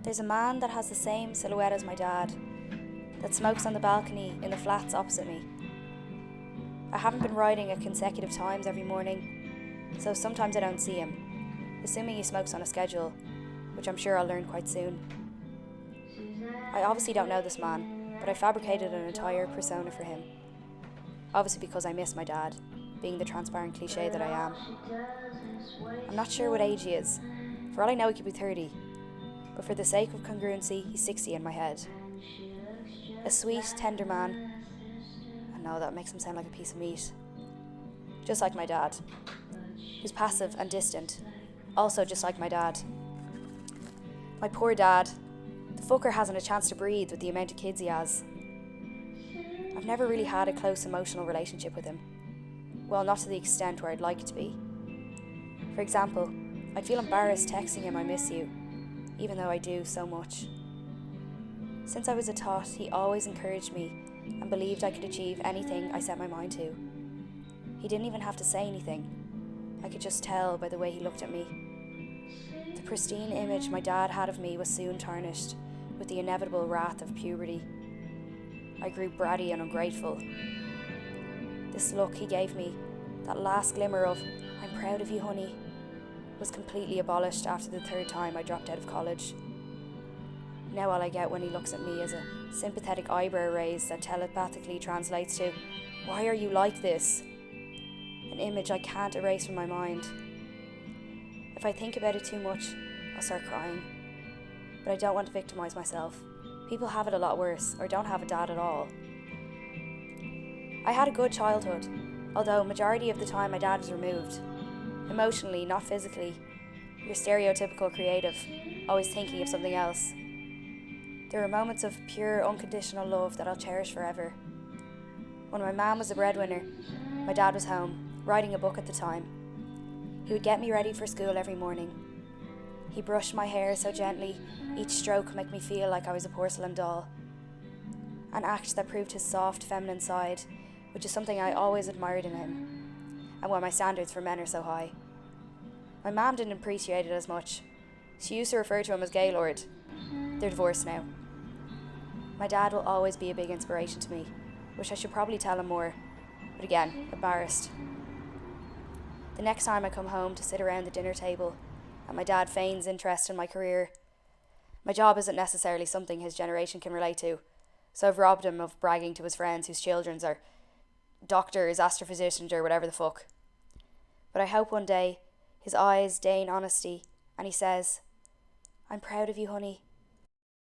There's a man that has the same silhouette as my dad, that smokes on the balcony in the flats opposite me. I haven't been riding at consecutive times every morning, so sometimes I don't see him, assuming he smokes on a schedule, which I'm sure I'll learn quite soon. I obviously don't know this man, but I fabricated an entire persona for him. Obviously because I miss my dad, being the transparent cliché that I am. I'm not sure what age he is. For all I know, he could be 30. But for the sake of congruency, he's 60 in my head. A sweet, tender man. I know that makes him sound like a piece of meat. Just like my dad, who's passive and distant. Also just like my dad. My poor dad. The fucker hasn't a chance to breathe with the amount of kids he has. I've never really had a close emotional relationship with him. Well, not to the extent where I'd like it to be. For example, I'd feel embarrassed texting him I miss you, even though I do so much. Since I was a tot, he always encouraged me and believed I could achieve anything I set my mind to. He didn't even have to say anything. I could just tell by the way he looked at me. The pristine image my dad had of me was soon tarnished with the inevitable wrath of puberty. I grew bratty and ungrateful. This look he gave me, that last glimmer of, "I'm proud of you, honey," was completely abolished after the third time I dropped out of college. Now all I get when he looks at me is a sympathetic eyebrow raise that telepathically translates to, "Why are you like this?" An image I can't erase from my mind. If I think about it too much, I'll start crying. But I don't want to victimise myself. People have it a lot worse, or don't have a dad at all. I had a good childhood, although majority of the time my dad was removed. Emotionally, not physically. Your stereotypical creative, always thinking of something else. There were moments of pure, unconditional love that I'll cherish forever. When my mum was the breadwinner, my dad was home, writing a book at the time. He would get me ready for school every morning. He brushed my hair so gently, each stroke made me feel like I was a porcelain doll. An act that proved his soft, feminine side, which is something I always admired in him, and why my standards for men are so high. My mum didn't appreciate it as much. She used to refer to him as Gaylord. They're divorced now. My dad will always be a big inspiration to me, which I should probably tell him more, but again, embarrassed. The next time I come home to sit around the dinner table, and my dad feigns interest in my career, my job isn't necessarily something his generation can relate to, so I've robbed him of bragging to his friends whose children's are doctors, astrophysicians, or whatever the fuck. But I hope one day his eyes deign honesty and he says, "I'm proud of you, honey.